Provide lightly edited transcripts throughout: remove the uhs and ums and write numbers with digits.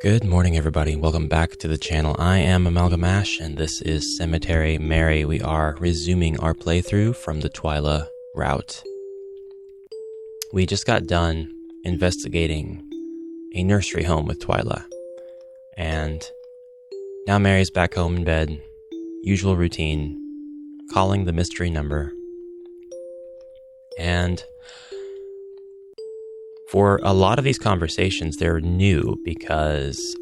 Good morning, everybody. Welcome back to the channel. I am AmalgamAsh, and this is Cemetery Mary. We are resuming our playthrough from the Twyla route. We just got done investigating a nursery home with Twyla, and now Mary's back home in bed, usual routine, calling the mystery number. And for a lot of these conversations, they're new because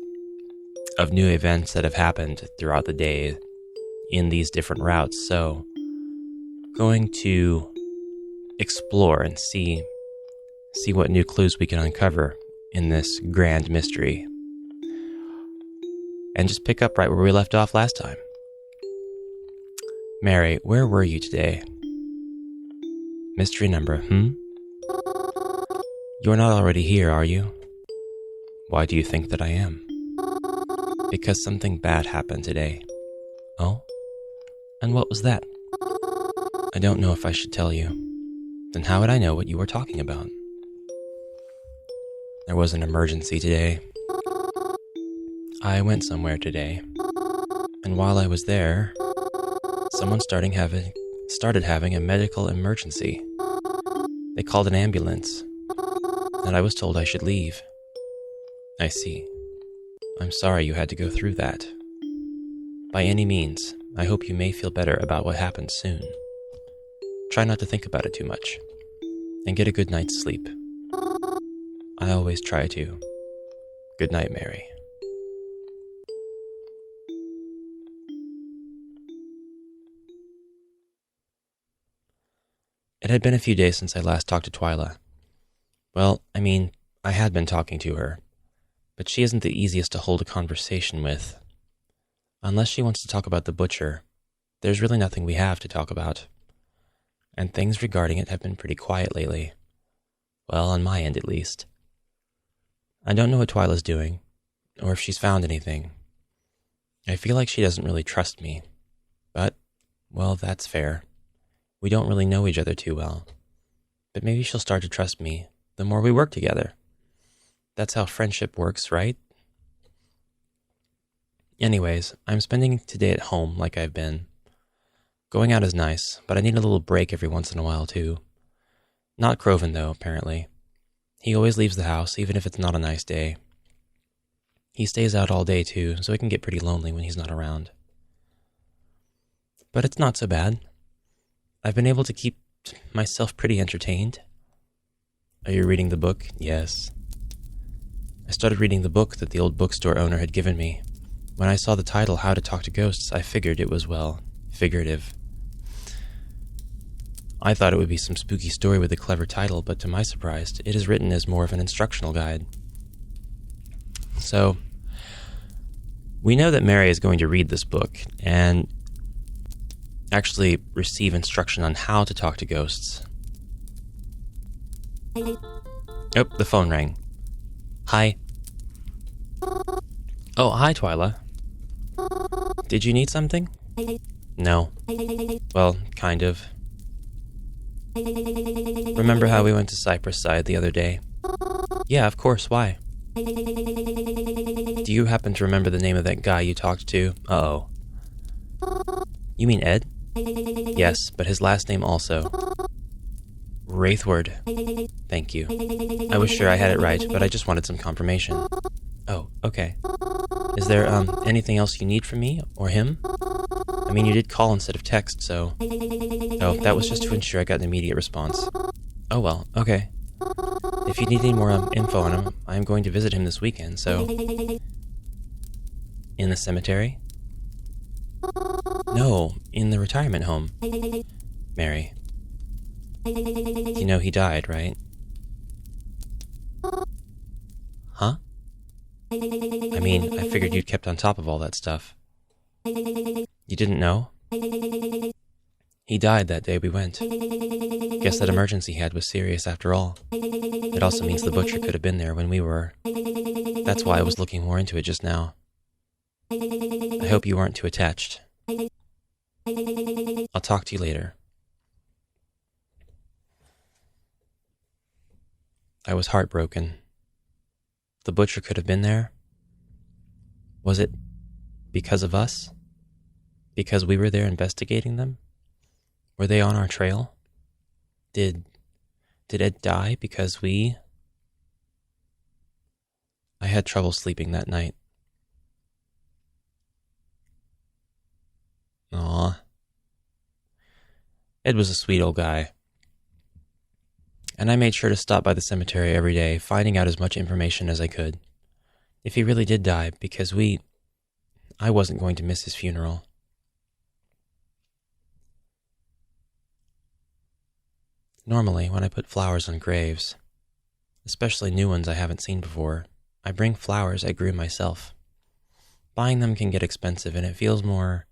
of new events that have happened throughout the day in these different routes. So, going to explore and see what new clues we can uncover in this grand mystery. And just pick up right where we left off last time. Mary, where were you today? Mystery number, You're not already here, are you? Why do you think that I am? Because something bad happened today. Oh? And what was that? I don't know if I should tell you. Then how would I know what you were talking about? There was an emergency today. I went somewhere today. And while I was there, someone started having a medical emergency. They called an ambulance. And I was told I should leave. I see. I'm sorry you had to go through that. By any means, I hope you may feel better about what happened soon. Try not to think about it too much, and get a good night's sleep. I always try to. Good night, Mary. It had been a few days since I last talked to Twyla. Well, I had been talking to her, but she isn't the easiest to hold a conversation with. Unless she wants to talk about the butcher, there's really nothing we have to talk about. And things regarding it have been pretty quiet lately. Well, on my end at least. I don't know what Twyla's doing, or if she's found anything. I feel like she doesn't really trust me. But, well, that's fair. We don't really know each other too well. But maybe she'll start to trust me the more we work together. That's how friendship works, right? Anyways, I'm spending today at home like I've been. Going out is nice, but I need a little break every once in a while too. Not Croven though, apparently. He always leaves the house, even if it's not a nice day. He stays out all day too, so it can get pretty lonely when he's not around. But it's not so bad. I've been able to keep myself pretty entertained. Are you reading the book? Yes. I started reading the book that the old bookstore owner had given me. When I saw the title, How to Talk to Ghosts, I figured it was, well, figurative. I thought it would be some spooky story with a clever title, but to my surprise, it is written as more of an instructional guide. So, we know that Mary is going to read this book, and actually receive instruction on how to talk to ghosts. Oh, the phone rang. Hi. Oh, hi, Twyla. Did you need something? No. Well, kind of. Remember how we went to Cypress Side the other day? Yeah, of course, why? Do you happen to remember the name of that guy you talked to? Uh-oh. You mean Ed? Yes, but his last name also. Wraithward. Thank you. I was sure I had it right, but I just wanted some confirmation. Oh, okay. Is there, anything else you need from me, or him? You did call instead of text, so... Oh, that was just to ensure I got an immediate response. Oh well, okay. If you need any more, info on him, I am going to visit him this weekend, so... In the cemetery? No, in the retirement home. Mary. You know he died, right? Huh? I figured you'd kept on top of all that stuff. You didn't know? He died that day we went. Guess that emergency he had was serious after all. It also means the butcher could have been there when we were. That's why I was looking more into it just now. I hope you weren't too attached. I'll talk to you later. I was heartbroken. The butcher could have been there. Was it because of us? Because we were there investigating them? Were they on our trail? Did Ed die because we... I had trouble sleeping that night. Aw. Ed was a sweet old guy. And I made sure to stop by the cemetery every day, finding out as much information as I could. If he really did die, because I wasn't going to miss his funeral. Normally, when I put flowers on graves, especially new ones I haven't seen before, I bring flowers I grew myself. Buying them can get expensive, and it feels more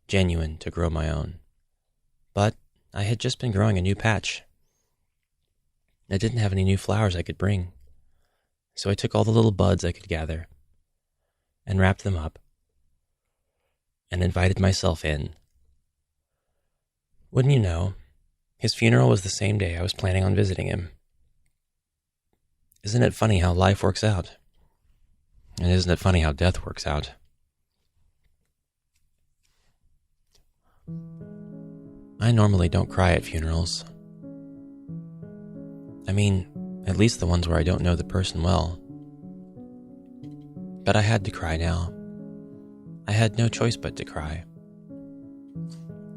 genuine to grow my own. But I had just been growing a new patch. I didn't have any new flowers I could bring, so I took all the little buds I could gather and wrapped them up and invited myself in. Wouldn't you know, his funeral was the same day I was planning on visiting him. Isn't it funny how life works out? And isn't it funny how death works out? I normally don't cry at funerals. I mean, at least the ones where I don't know the person well. But I had to cry now. I had no choice but to cry.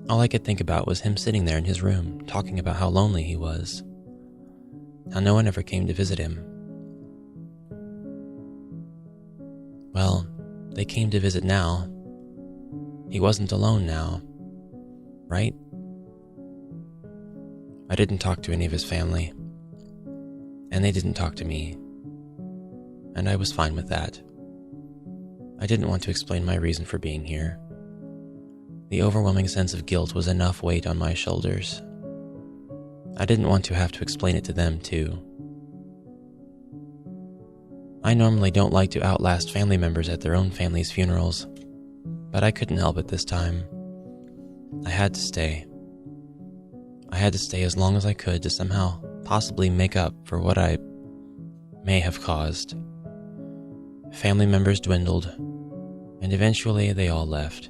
All I could think about was him sitting there in his room, talking about how lonely he was. How no one ever came to visit him. Well, they came to visit now. He wasn't alone now, right? I didn't talk to any of his family, and they didn't talk to me, and I was fine with that. I didn't want to explain my reason for being here. The overwhelming sense of guilt was enough weight on my shoulders. I didn't want to have to explain it to them, too. I normally don't like to outlast family members at their own family's funerals, but I couldn't help it this time. I had to stay. I had to stay as long as I could to somehow possibly make up for what I may have caused. Family members dwindled, and eventually they all left.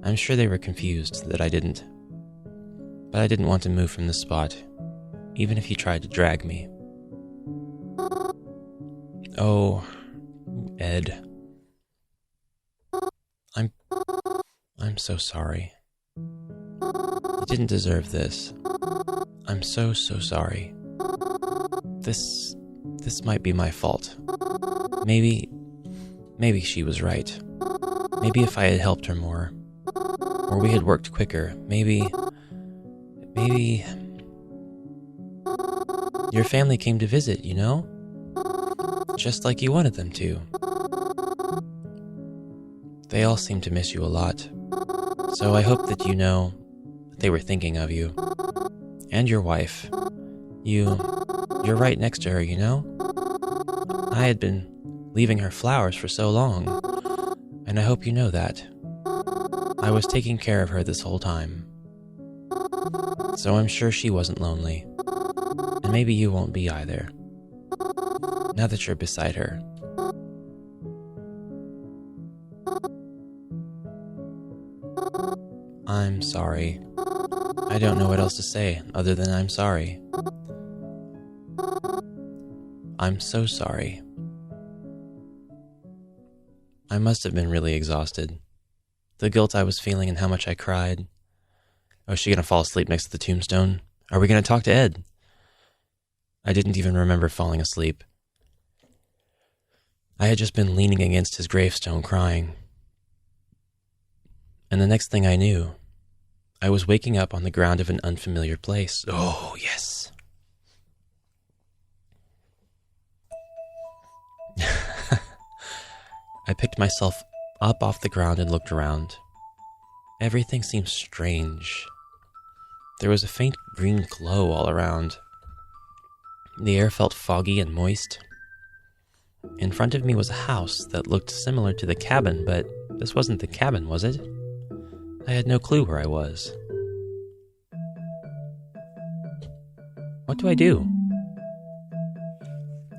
I'm sure they were confused that I didn't. But I didn't want to move from the spot, even if he tried to drag me. Oh, Ed. I'm so sorry. You didn't deserve this. I'm so sorry. This might be my fault. Maybe she was right. Maybe if I had helped her more, or we had worked quicker, maybe your family came to visit, you know? Just like you wanted them to. They all seem to miss you a lot, so I hope that you know that they were thinking of you. And your wife. You're right next to her, you know? I had been leaving her flowers for so long, and I hope you know that. I was taking care of her this whole time. So I'm sure she wasn't lonely. And maybe you won't be either. Now that you're beside her. I'm sorry. I don't know what else to say other than I'm sorry. I'm so sorry. I must have been really exhausted. The guilt I was feeling and how much I cried. Oh, is she gonna fall asleep next to the tombstone? Are we gonna talk to Ed? I didn't even remember falling asleep. I had just been leaning against his gravestone crying. And the next thing I knew, I was waking up on the ground of an unfamiliar place. Oh, yes. I picked myself up off the ground and looked around. Everything seemed strange. There was a faint green glow all around. The air felt foggy and moist. In front of me was a house that looked similar to the cabin, but this wasn't the cabin, was it? I had no clue where I was. What do I do?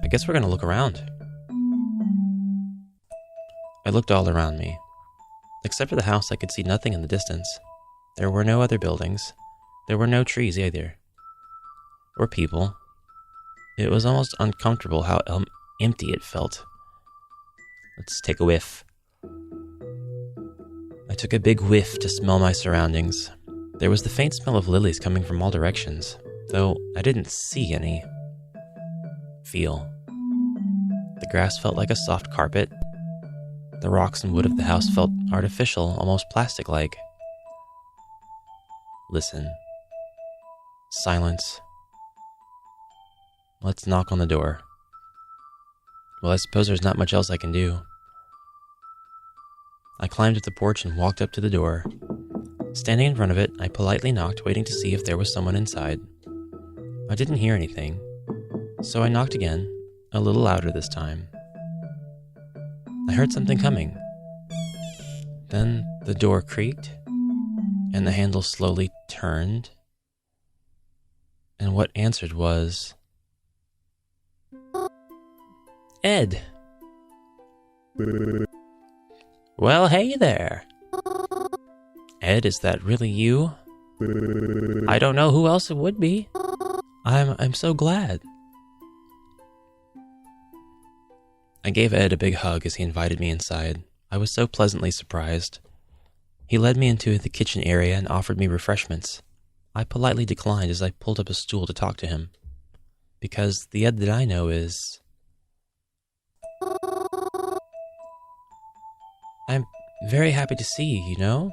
I guess we're gonna look around. I looked all around me. Except for the house, I could see nothing in the distance. There were no other buildings. There were no trees either. Or people. It was almost uncomfortable how empty it felt. Let's take a whiff. I took a big whiff to smell my surroundings. There was the faint smell of lilies coming from all directions, though I didn't see any. Feel. The grass felt like a soft carpet. The rocks and wood of the house felt artificial, almost plastic-like. Listen. Silence. Let's knock on the door. Well, I suppose there's not much else I can do. I climbed up the porch and walked up to the door. Standing in front of it, I politely knocked, waiting to see if there was someone inside. I didn't hear anything, so I knocked again, a little louder this time. I heard something coming. Then the door creaked, and the handle slowly turned, and what answered was... Ed. Well, hey there. Ed, is that really you? I don't know who else it would be. I'm so glad. I gave Ed a big hug as he invited me inside. I was so pleasantly surprised. He led me into the kitchen area and offered me refreshments. I politely declined as I pulled up a stool to talk to him. Because the Ed that I know is... I'm very happy to see you, you know?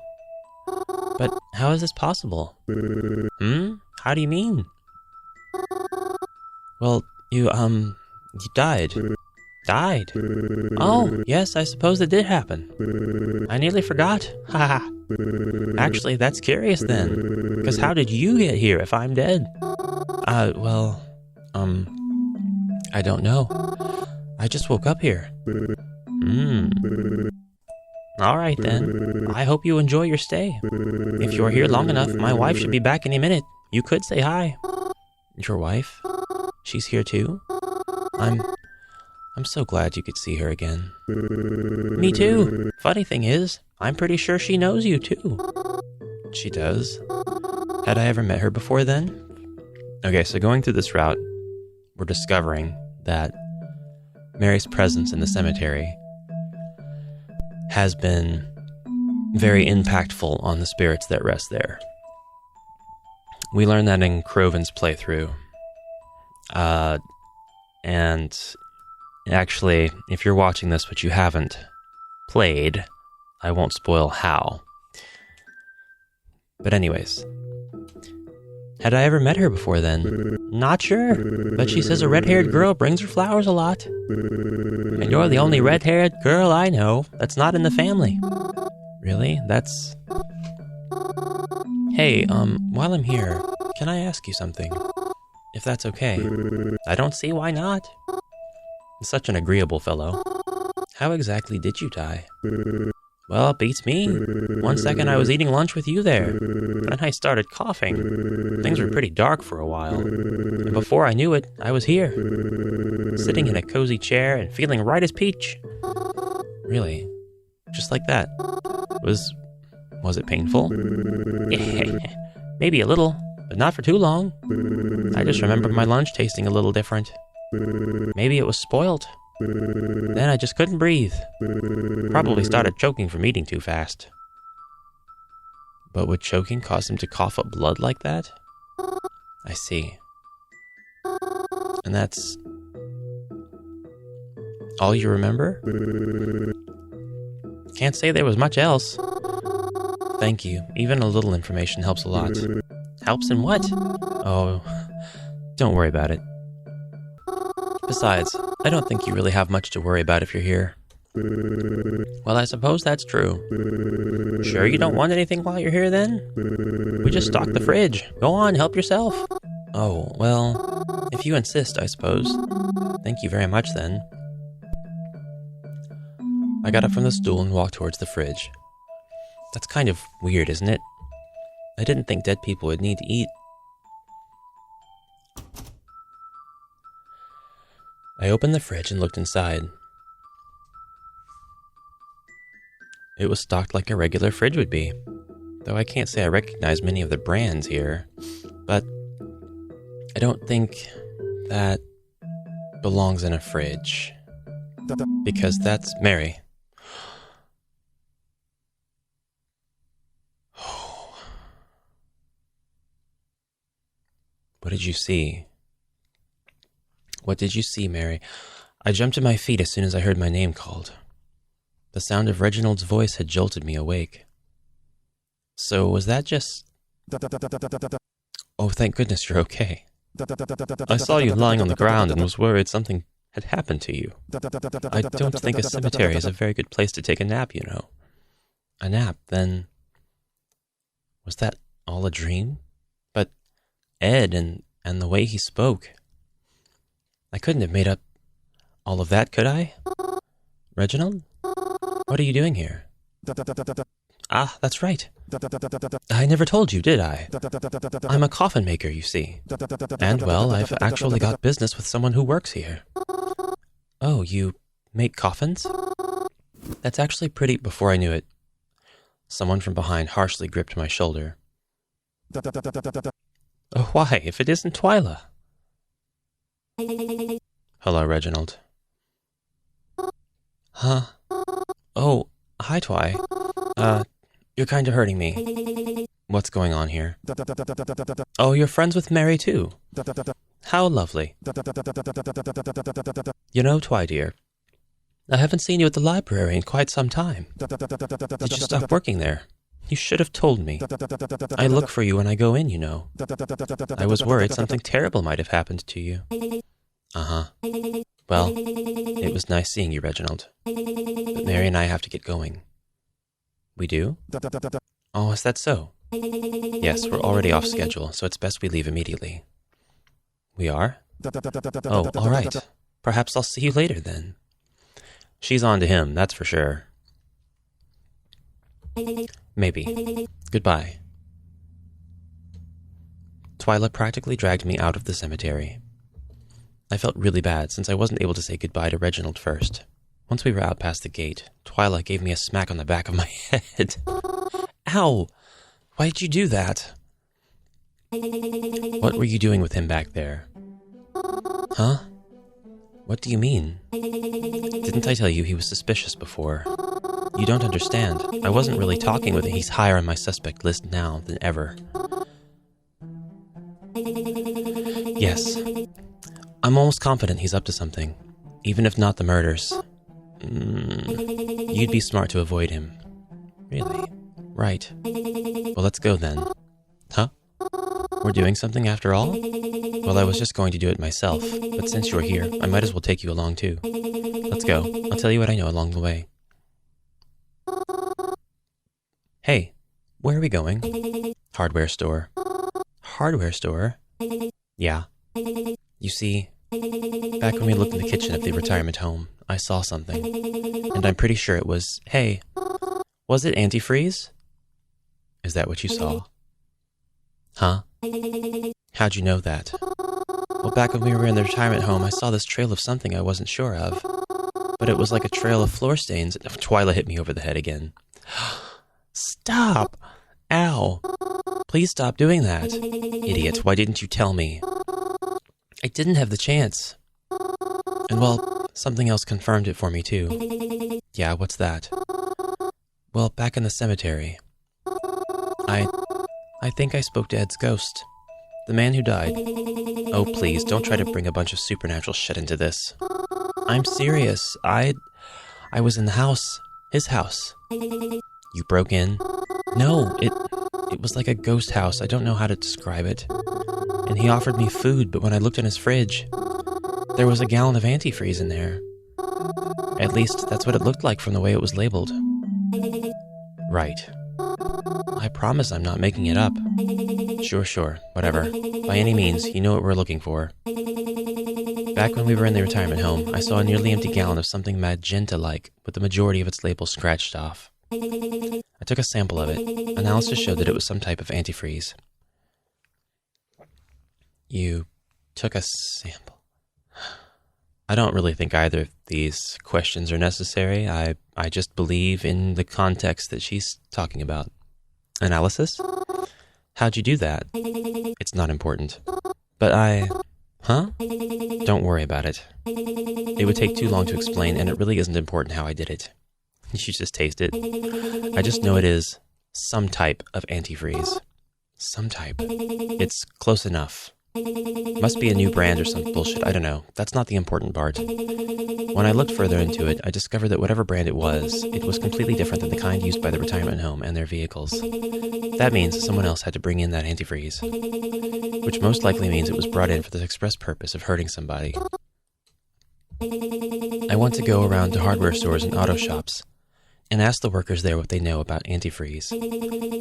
But how is this possible? How do you mean? Well, you died. Died? Oh, yes, I suppose that did happen. I nearly forgot. Haha. Actually, that's curious then. Because how did you get here if I'm dead? I don't know. I just woke up here. Alright then. I hope you enjoy your stay. If you're here long enough, my wife should be back any minute. You could say hi. Your wife? She's here too? I'm so glad you could see her again. Me too. Funny thing is, I'm pretty sure she knows you too. She does? Had I ever met her before then? Okay, so going through this route, we're discovering that Mary's presence in the cemetery has been very impactful on the spirits that rest there. We learned that in Croven's playthrough. And actually, if you're watching this but you haven't played, I won't spoil how. But anyways, had I ever met her before then? Not sure, but she says a red-haired girl brings her flowers a lot. And you're the only red-haired girl I know that's not in the family. Really? That's... Hey, while I'm here, can I ask you something? If that's okay. I don't see why not. Such an agreeable fellow. How exactly did you die? Well, it beats me. One second I was eating lunch with you there. Then I started coughing. Things were pretty dark for a while. And before I knew it, I was here. Sitting in a cozy chair and feeling right as peach. Really? Just like that? Was it painful? Maybe a little, but not for too long. I just remembered my lunch tasting a little different. Maybe it was spoiled. Then I just couldn't breathe. Probably started choking from eating too fast. But would choking cause him to cough up blood like that? I see. And that's... all you remember? Can't say there was much else. Thank you. Even a little information helps a lot. Helps in what? Oh, don't worry about it. Besides, I don't think you really have much to worry about if you're here. Well, I suppose that's true. Sure you don't want anything while you're here, then? We just stocked the fridge. Go on, help yourself. Oh, well, if you insist, I suppose. Thank you very much, then. I got up from the stool and walked towards the fridge. That's kind of weird, isn't it? I didn't think dead people would need to eat. I opened the fridge and looked inside. It was stocked like a regular fridge would be. Though I can't say I recognize many of the brands here. But I don't think that belongs in a fridge. Because that's Mary. What did you see? What did you see, Mary? I jumped to my feet as soon as I heard my name called. The sound of Reginald's voice had jolted me awake. So was that just... Oh, thank goodness you're okay. I saw you lying on the ground and was worried something had happened to you. I don't think a cemetery is a very good place to take a nap, you know. A nap, then... Was that all a dream? But Ed and the way he spoke... I couldn't have made up all of that, could I? Reginald? What are you doing here? Ah, that's right. I never told you, did I? I'm a coffin maker, you see. And, well, I've actually got business with someone who works here. Oh, you make coffins? That's actually pretty... Before I knew it, someone from behind harshly gripped my shoulder. Oh, why, if it isn't Twyla? Hello, Reginald. Huh? Oh, hi, Twy. You're kind of hurting me. What's going on here? Oh, you're friends with Mary, too. How lovely. You know, Twy, dear, I haven't seen you at the library in quite some time. Did you stop working there? You should have told me. I look for you when I go in, you know. I was worried something terrible might have happened to you. Uh-huh. Well, it was nice seeing you, Reginald. But Mary and I have to get going. We do? Oh, is that so? Yes, we're already off schedule, so it's best we leave immediately. We are? Oh, all right. Perhaps I'll see you later, then. She's on to him, that's for sure. Maybe. Goodbye. Twyla practically dragged me out of the cemetery. I felt really bad, since I wasn't able to say goodbye to Reginald first. Once we were out past the gate, Twyla gave me a smack on the back of my head. Ow! Why did you do that? What were you doing with him back there? Huh? What do you mean? Didn't I tell you he was suspicious before? You don't understand. I wasn't really talking with him. He's higher on my suspect list now than ever. Yes. I'm almost confident he's up to something, even if not the murders. You'd be smart to avoid him. Really? Right. Well, let's go then. Huh? We're doing something after all? Well, I was just going to do it myself, but since you're here, I might as well take you along too. Let's go. I'll tell you what I know along the way. Hey, where are we going? Hardware store. Hardware store? Yeah. You see, back when we looked in the kitchen of the retirement home, I saw something. And I'm pretty sure it was... Hey, was it antifreeze? Is that what you saw? Huh? How'd you know that? Well, back when we were in the retirement home, I saw this trail of something I wasn't sure of. But it was like a trail of floor stains. Twyla hit me over the head again. Stop! Ow! Please stop doing that. Idiot, why didn't you tell me? I didn't have the chance. And well, something else confirmed it for me too. Yeah, what's that? Well, back in the cemetery. I think I spoke to Ed's ghost. The man who died. Oh, please, don't try to bring a bunch of supernatural shit into this. I'm serious. I was in the house. His house. You broke in? No, it was like a ghost house. I don't know how to describe it. And he offered me food, but when I looked in his fridge, there was a gallon of antifreeze in there. At least, that's what it looked like from the way it was labeled. Right. I promise I'm not making it up. Sure, whatever. By any means, you know what we're looking for. Back when we were in the retirement home, I saw a nearly empty gallon of something magenta-like, with the majority of its label scratched off. I took a sample of it. Analysis showed that it was some type of antifreeze. You took a sample? I don't really think either of these questions are necessary. I just believe in the context that she's talking about. Analysis? How'd you do that? It's not important. But Huh? Don't worry about it. It would take too long to explain, and it really isn't important how I did it. You should just taste it. I just know it is some type of antifreeze. Some type. It's close enough. Must be a new brand or some bullshit, I don't know. That's not the important part. When I looked further into it, I discovered that whatever brand it was completely different than the kind used by the retirement home and their vehicles. That means someone else had to bring in that antifreeze, which most likely means it was brought in for the express purpose of hurting somebody. I want to go around to hardware stores and auto shops and ask the workers there what they know about antifreeze.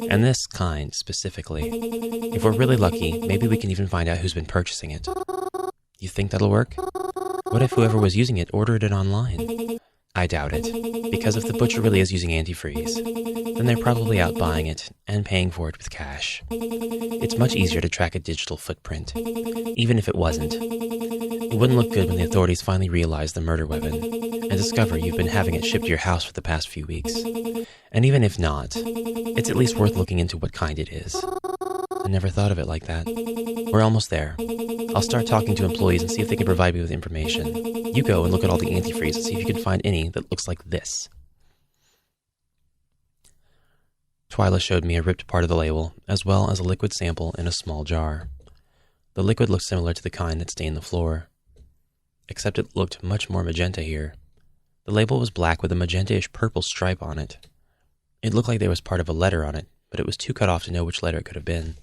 And this kind, specifically. If we're really lucky, maybe we can even find out who's been purchasing it. You think that'll work? What if whoever was using it ordered it online? I doubt it, because if the butcher really is using antifreeze, then they're probably out buying it and paying for it with cash. It's much easier to track a digital footprint, even if it wasn't. It wouldn't look good when the authorities finally realize the murder weapon and discover you've been having it shipped to your house for the past few weeks. And even if not, it's at least worth looking into what kind it is. I never thought of it like that. We're almost there. I'll start talking to employees and see if they can provide me with information. You go and look at all the antifreeze and see if you can find any that looks like this. Twyla showed me a ripped part of the label, as well as a liquid sample in a small jar. The liquid looked similar to the kind that stained the floor, except it looked much more magenta here. The label was black with a magenta-ish purple stripe on it. It looked like there was part of a letter on it, but it was too cut off to know which letter it could have been.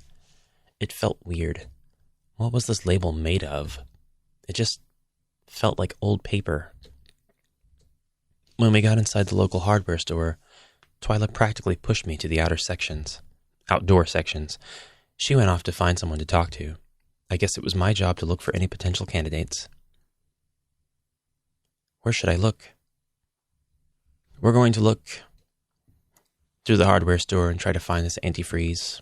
It felt weird. What was this label made of? It just felt like old paper. When we got inside the local hardware store, Twyla practically pushed me to the outdoor sections. She went off to find someone to talk to. I guess it was my job to look for any potential candidates. Where should I look? We're going to look through the hardware store and try to find this antifreeze.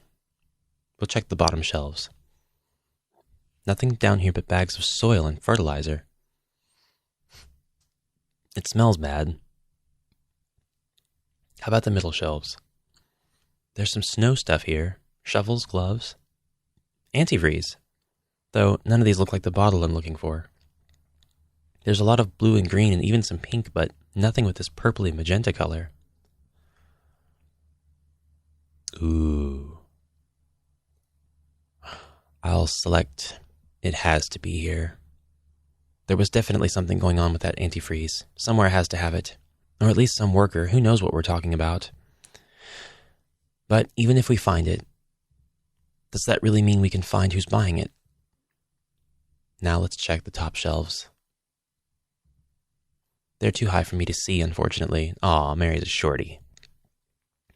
We'll check the bottom shelves. Nothing down here but bags of soil and fertilizer. It smells bad. How about the middle shelves? There's some snow stuff here. Shovels, gloves. Antifreeze. Though none of these look like the bottle I'm looking for. There's a lot of blue and green and even some pink, but nothing with this purpley magenta color. Ooh. I'll select it has to be here. There was definitely something going on with that antifreeze. Somewhere has to have it. Or at least some worker. Who knows what we're talking about? But even if we find it, does that really mean we can find who's buying it? Now let's check the top shelves. They're too high for me to see, unfortunately. Aw, Mary's a shorty.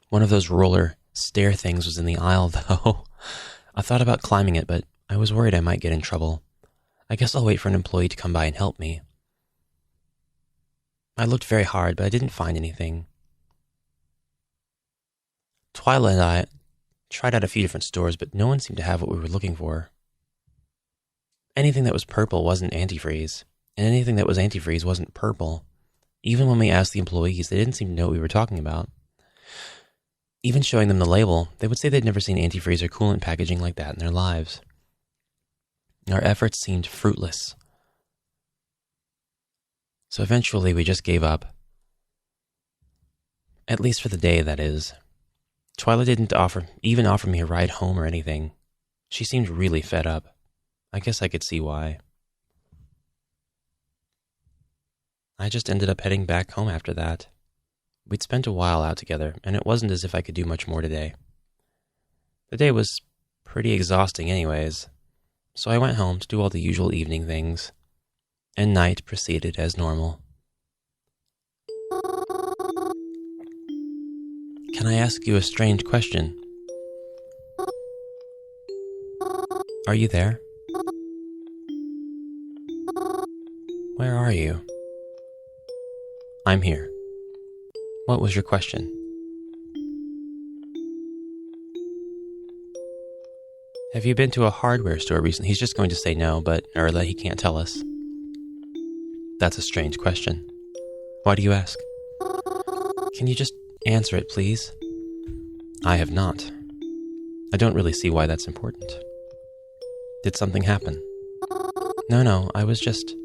One of those roller stair things was in the aisle, though. I thought about climbing it, but I was worried I might get in trouble. I guess I'll wait for an employee to come by and help me. I looked very hard, but I didn't find anything. Twyla and I tried out a few different stores, but no one seemed to have what we were looking for. Anything that was purple wasn't antifreeze, and anything that was antifreeze wasn't purple. Even when we asked the employees, they didn't seem to know what we were talking about. Even showing them the label, they would say they'd never seen antifreeze or coolant packaging like that in their lives. Our efforts seemed fruitless. So eventually we just gave up. At least for the day, that is. Twyla didn't even offer me a ride home or anything. She seemed really fed up. I guess I could see why. I just ended up heading back home after that. We'd spent a while out together, and it wasn't as if I could do much more today. The day was pretty exhausting anyways, so I went home to do all the usual evening things, and night proceeded as normal. Can I ask you a strange question? Are you there? Where are you? I'm here. What was your question? Have you been to a hardware store recently? He's just going to say no, or that he can't tell us. That's a strange question. Why do you ask? Can you just answer it, please? I have not. I don't really see why that's important. Did something happen? No, I was just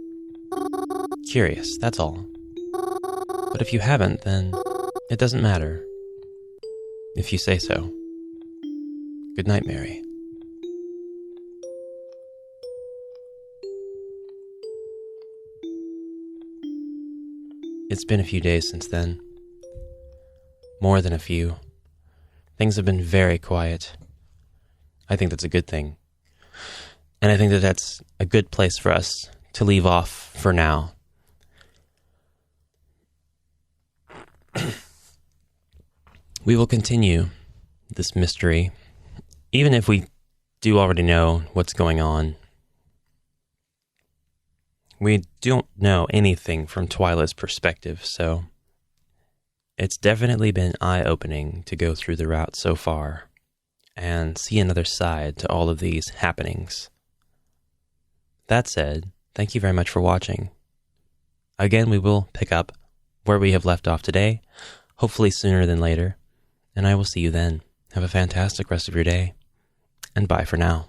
curious, that's all. But if you haven't, then it doesn't matter. If you say so. Good night, Mary. It's been a few days since then. More than a few. Things have been very quiet. I think that's a good thing. And I think that that's a good place for us to leave off for now. We will continue this mystery, even if we do already know what's going on. We don't know anything from Twyla's perspective, so it's definitely been eye-opening to go through the route so far and see another side to all of these happenings. That said, thank you very much for watching. Again, we will pick up where we have left off today, hopefully sooner than later, and I will see you then. Have a fantastic rest of your day, and bye for now.